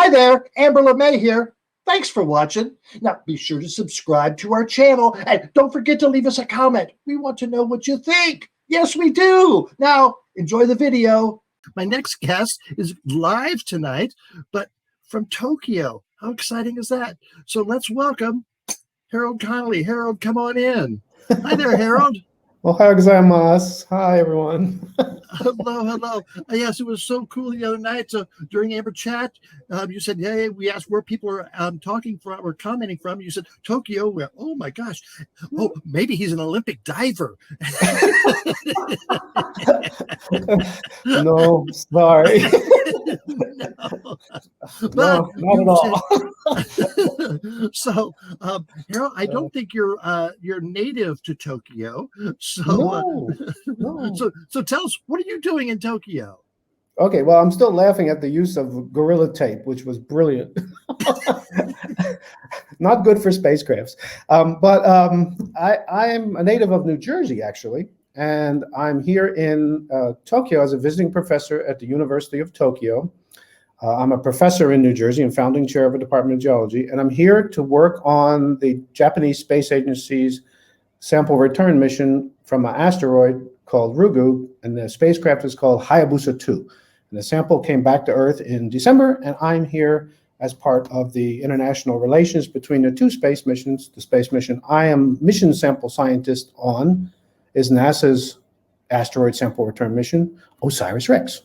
Hi there, Amber LeMay here. Thanks for watching. Now, be sure to subscribe to our channel and don't forget to leave us a comment. We want to know what you think. Yes, we do. Now, enjoy the video. My next guest is live tonight, but from Tokyo. How exciting is that? So let's welcome Harold Connolly. Harold, come on in. Hi there, Harold. Ohayou gozaimasu. Hi, everyone. Hello. Yes, it was so cool the other night. So during Amber Chat, you said, hey, we asked where people are talking from or commenting from. You said, Tokyo. Well, oh, my gosh. Oh, maybe he's an Olympic diver. No, sorry. No. No, not at all. So, Harold, I don't think you're native to Tokyo. So, No. So tell us, what are you doing in Tokyo? Okay, well, I'm still laughing at the use of Gorilla Tape, which was brilliant. Not good for spacecrafts. But I am a native of New Jersey, actually, and I'm here in Tokyo as a visiting professor at the University of Tokyo. I'm a professor in New Jersey and founding chair of the Department of Geology, and I'm here to work on the Japanese Space Agency's sample return mission from an asteroid called Ryugu, and the spacecraft is called Hayabusa 2. And the sample came back to Earth in December, and I'm here as part of the international relations between the two space missions. The space mission I am mission sample scientist on is NASA's asteroid sample return mission, OSIRIS-REx.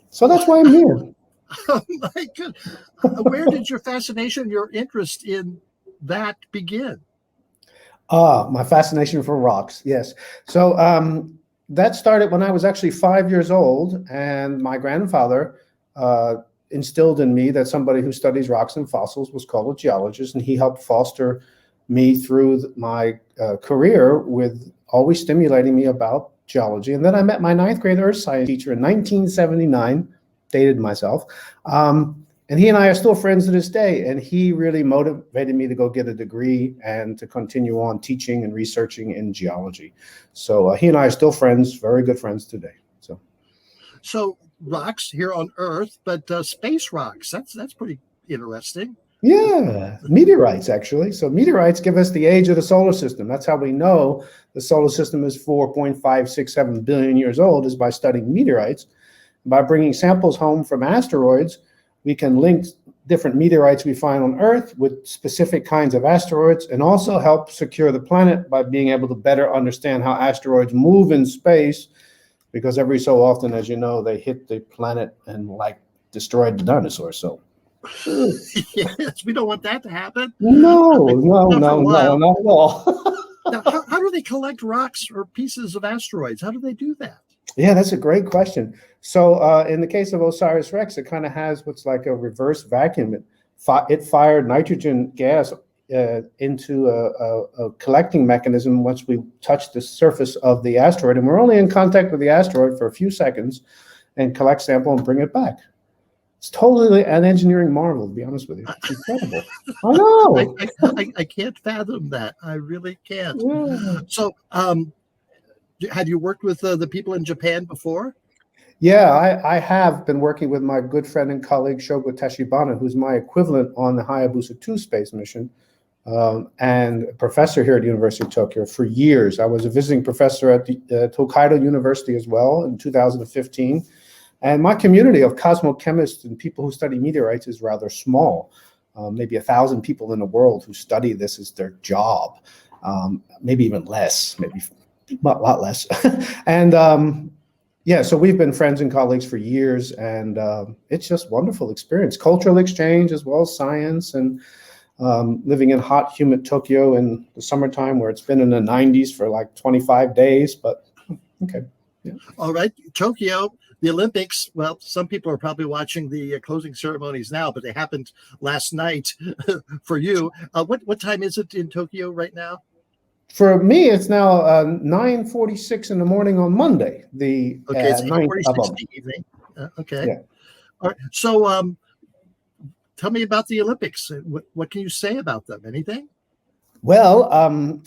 So that's why I'm here. Oh my goodness. Where did your fascination, your interest in that begin? My fascination for rocks, yes. So that started when I was actually 5 years old, and my grandfather instilled in me that somebody who studies rocks and fossils was called a geologist, and he helped foster me through my career with always stimulating me about geology. And then I met my ninth grade earth science teacher in 1979, dated myself, and he and I are still friends to this day, and he really motivated me to go get a degree and to continue on teaching and researching in geology. So he and I are still friends, very good friends today. So rocks here on Earth, but space rocks, that's pretty interesting. Yeah, meteorites, actually. So meteorites give us the age of the solar system. That's how we know the solar system is 4.567 billion years old, is by studying meteorites. By bringing samples home from asteroids, we can link different meteorites we find on Earth with specific kinds of asteroids, and also help secure the planet by being able to better understand how asteroids move in space, because every so often, as you know, they hit the planet and like destroyed the dinosaurs. So yes, we don't want that to happen. No, not at all. Now, how do they collect rocks or pieces of asteroids? How do they do that? Yeah, that's a great question. So in the case of OSIRIS-REx, it kind of has what's like a reverse vacuum. It fired nitrogen gas into a collecting mechanism once we touch the surface of the asteroid. And we're only in contact with the asteroid for a few seconds and collect sample and bring it back. It's totally an engineering marvel, to be honest with you. It's incredible. I know. I can't fathom that. I really can't. Yeah. So have you worked with the people in Japan before? Yeah, I have been working with my good friend and colleague Shogo Teshibana, who's my equivalent on the Hayabusa 2 space mission, and a professor here at the University of Tokyo for years. I was a visiting professor at the Hokkaido University as well in 2015. And my community of cosmochemists and people who study meteorites is rather small. Maybe 1,000 people in the world who study this as their job, maybe even less, maybe a lot less. And yeah, so we've been friends and colleagues for years, and it's just wonderful experience, cultural exchange as well as science, and living in hot, humid Tokyo in the summertime where it's been in the 90s for like 25 days, but okay. Yeah. All right, Tokyo, the Olympics. Well, some people are probably watching the closing ceremonies now, but they happened last night for you. What time is it in Tokyo right now? For me, it's now 9:46 in the morning on Monday, the okay, it's 9th of in the evening. Okay. Yeah. All right. So tell me about the Olympics. What can you say about them? Anything? Well,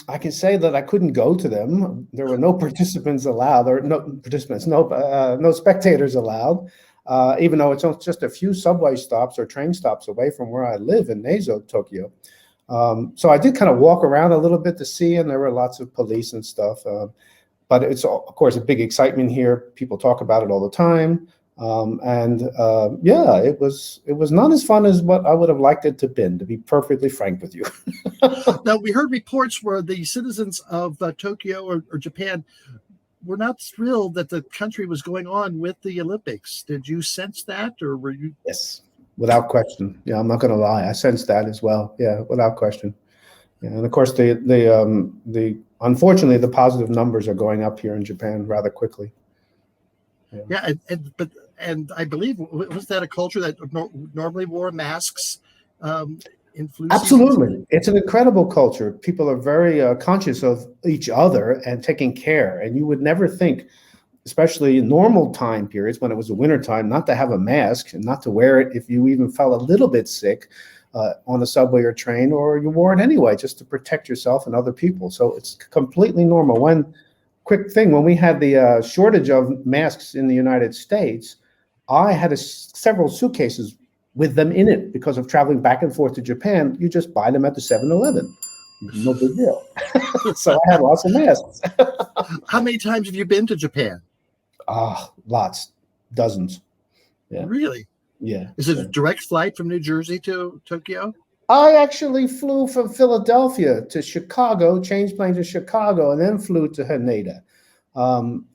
I can say that I couldn't go to them. There were no participants allowed, or no participants, no spectators allowed. even though it's just a few subway stops or train stops away from where I live in Neizo, Tokyo. So I did kind of walk around a little bit to see, and there were lots of police and stuff. But it's, of course, a big excitement here. People talk about it all the time. Yeah, it was not as fun as what I would have liked it to have been, to be perfectly frank with you. Now, we heard reports where the citizens of Tokyo or Japan were not thrilled that the country was going on with the Olympics. Did you sense that, or were you? Yes, without question. Yeah, I'm not going to lie. I sensed that as well. Yeah, without question. Yeah, and of course, unfortunately, the positive numbers are going up here in Japan rather quickly. Yeah, and I believe, was that a culture that normally wore masks? In flu Absolutely. seasons? It's an incredible culture. People are very conscious of each other and taking care. And you would never think, especially in normal time periods when it was the winter time, not to have a mask and not to wear it if you even felt a little bit sick on a subway or train, or you wore it anyway just to protect yourself and other people. So it's completely normal. Quick thing, when we had the shortage of masks in the United States, I had several suitcases with them in it because of traveling back and forth to Japan. You just buy them at the 7-Eleven. No big deal. So I had lots of masks. How many times have you been to Japan? Lots, dozens. Yeah. Really? Yeah. Is it a direct flight from New Jersey to Tokyo? I actually flew from Philadelphia to Chicago, changed planes to Chicago, and then flew to Haneda,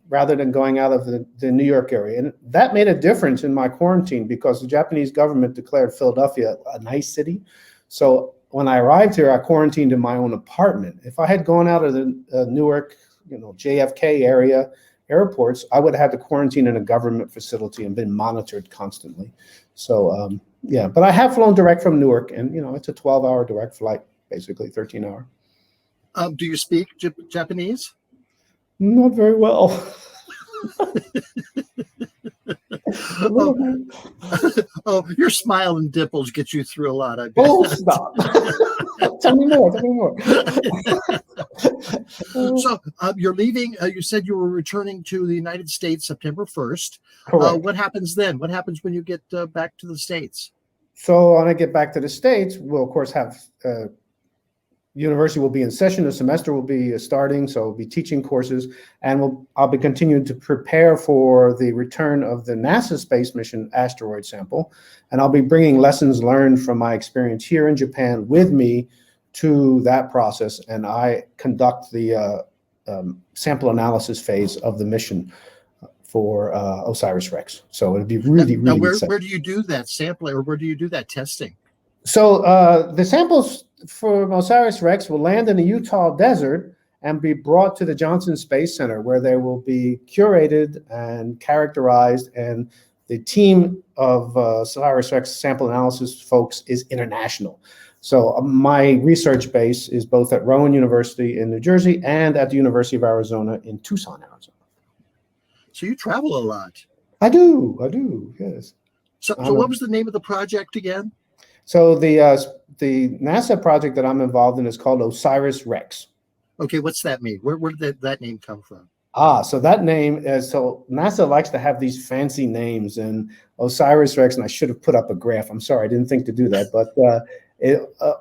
rather than going out of the New York area. And that made a difference in my quarantine because the Japanese government declared Philadelphia a nice city. So when I arrived here, I quarantined in my own apartment. If I had gone out of the Newark, JFK area airports, I would have had to quarantine in a government facility and been monitored constantly. So, yeah, but I have flown direct from Newark, and it's a 12-hour direct flight, basically 13-hour. Do you speak Japanese? Not very well. Your smile and dimples get you through a lot, I bet. Oh, stop. Tell me more. So you're leaving. You said you were returning to the United States September 1st. Correct. What happens then? What happens when you get back to the States? So when I get back to the States, we'll, of course, have university will be in session. The semester will be starting, so we'll be teaching courses, and I'll be continuing to prepare for the return of the NASA space mission asteroid sample, and I'll be bringing lessons learned from my experience here in Japan with me to that process, and I conduct the sample analysis phase of the mission for OSIRIS-REx. So it'll be really exciting. Where do you do that sampling, or where do you do that testing? So the samples for OSIRIS-REx will land in the Utah desert and be brought to the Johnson Space Center, where they will be curated and characterized. And the team of OSIRIS-REx sample analysis folks is international. So my research base is both at Rowan University in New Jersey and at the University of Arizona in Tucson, Arizona. So you travel a lot. I do, yes. So what was the name of the project again? So the NASA project that I'm involved in is called OSIRIS-REx. Okay, what's that mean? Where did that name come from? So that name is, so NASA likes to have these fancy names, and OSIRIS-REx, and I should have put up a graph. I'm sorry, I didn't think to do that, but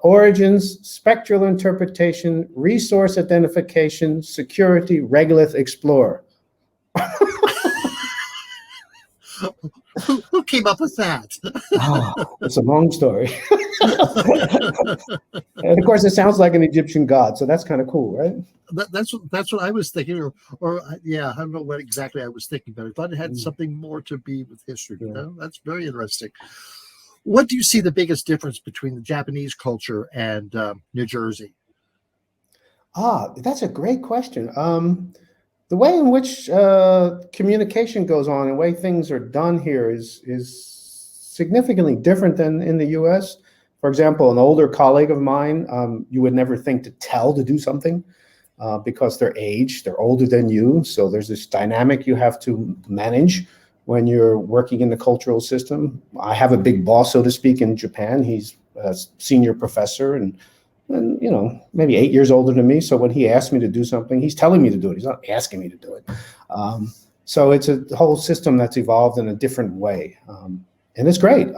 origins, spectral interpretation, resource identification, security, regolith, explorer. Who came up with that? It's a long story. And of course, it sounds like an Egyptian god, so that's kind of cool, right? That's what I was thinking, yeah, I don't know what exactly I was thinking, but I thought it had something more to be with history. Yeah. That's very interesting. What do you see the biggest difference between the Japanese culture and New Jersey? That's a great question. The way in which communication goes on and the way things are done here is significantly different than in the US. For example, an older colleague of mine, you would never think to tell to do something because they're older than you. So there's this dynamic you have to manage when you're working in the cultural system. I have a big boss, so to speak, in Japan. He's a senior professor and maybe 8 years older than me. So when he asks me to do something, he's telling me to do it. He's not asking me to do it. So it's a whole system that's evolved in a different way. And it's great,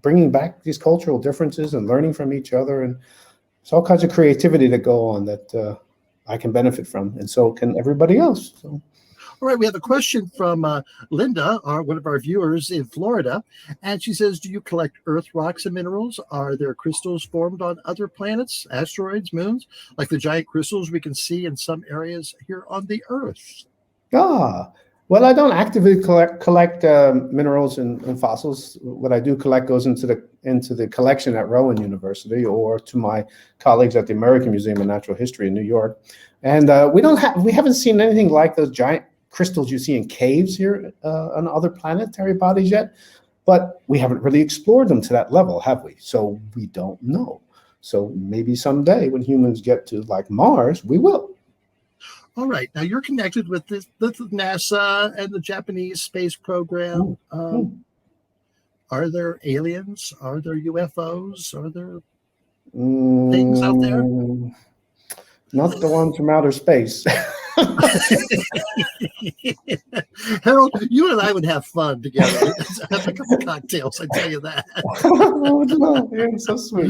bringing back these cultural differences and learning from each other. And there's all kinds of creativity that go on that I can benefit from, and so can everybody else. So. All right, we have a question from Linda, one of our viewers in Florida, and she says, do you collect Earth rocks and minerals? Are there crystals formed on other planets, asteroids, moons, like the giant crystals we can see in some areas here on the Earth? Well, I don't actively collect minerals and fossils. What I do collect goes into the collection at Rowan University or to my colleagues at the American Museum of Natural History in New York. And we haven't seen anything like those giant crystals you see in caves here on other planetary bodies yet, but we haven't really explored them to that level, have we? So we don't know. So maybe someday when humans get to like Mars, we will. All right. Now you're connected with NASA and the Japanese space program. Are there aliens? Are there UFOs? Are there things out there? Not the ones from outer space. Harold, you and I would have fun together. Have a couple of cocktails, I tell you that. Oh, no, you're so sweet.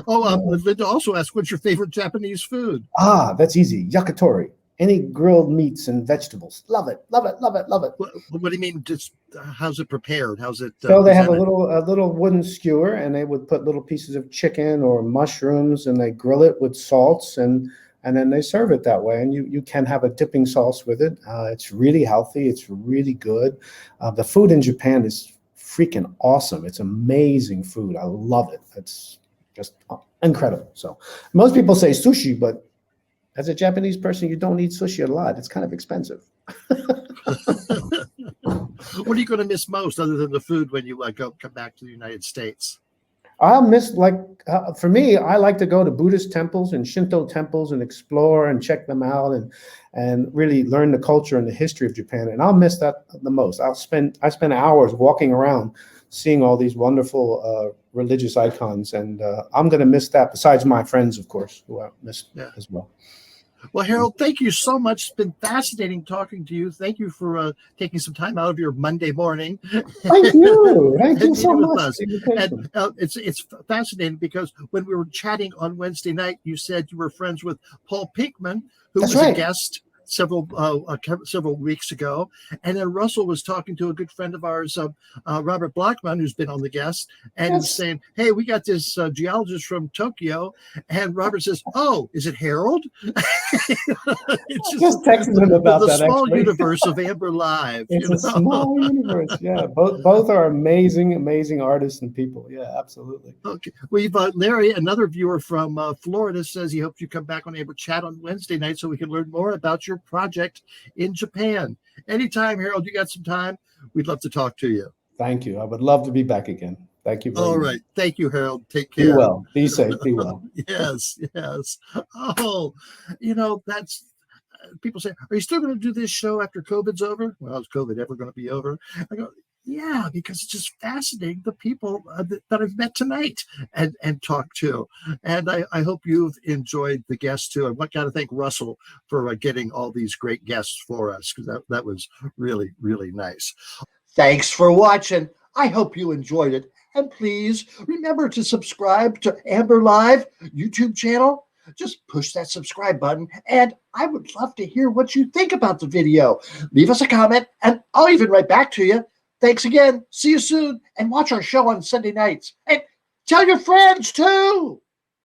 Linda also asked, what's your favorite Japanese food? That's easy. Yakitori. Any grilled meats and vegetables. Love it. Love it. Love it. Love it. What do you mean? Just how's it prepared? How's it? So they have a little wooden skewer, and they would put little pieces of chicken or mushrooms, and they grill it with salts, and then they serve it that way. And you can have a dipping sauce with it. It's really healthy. It's really good. The food in Japan is freaking awesome. It's amazing food. I love it. It's just incredible. So most people say sushi, but as a Japanese person, you don't eat sushi a lot. It's kind of expensive. What are you going to miss most other than the food when you come back to the United States? I'll miss, for me, I like to go to Buddhist temples and Shinto temples and explore and check them out and really learn the culture and the history of Japan. And I'll miss that the most. I spend hours walking around seeing all these wonderful religious icons. And I'm going to miss that, besides my friends, of course, who I miss as well. Well, Harold, thank you so much. It's been fascinating talking to you. Thank you for taking some time out of your Monday morning. Thank you. Thank you so much. And it's fascinating because when we were chatting on Wednesday night, you said you were friends with Paul Pinkman, who was a guest several weeks ago. And then Russell was talking to a good friend of ours, Robert Blockman, who's been on the guest, and saying, hey, we got this geologist from Tokyo. And Robert says, oh, is it Harold? It's just texting him about the small universe of Amber Live. It's a small universe. Yeah, both are amazing artists and people. Yeah, absolutely. Okay. We've Larry, another viewer from Florida, says he hopes you come back on Amber Chat on Wednesday night so we can learn more about your project in Japan. Anytime, Harold, you got some time, we'd love to talk to you. Thank you. I would love to be back again. Thank you very much. All right. Thank you, Harold. Take care. Be well. Be safe. Be well. Yes. Oh, that's people say, are you still going to do this show after COVID's over? Well, is COVID ever going to be over? I go, yeah, because it's just fascinating, the people that I've met tonight and talked to. And I hope you've enjoyed the guests too. And I got to thank Russell for getting all these great guests for us, because that was really, really nice. Thanks for watching. I hope you enjoyed it. And please remember to subscribe to Amber Live YouTube channel. Just push that subscribe button, and I would love to hear what you think about the video. Leave us a comment, and I'll even write back to you. Thanks again. See you soon, and watch our show on Sunday nights. And tell your friends, too.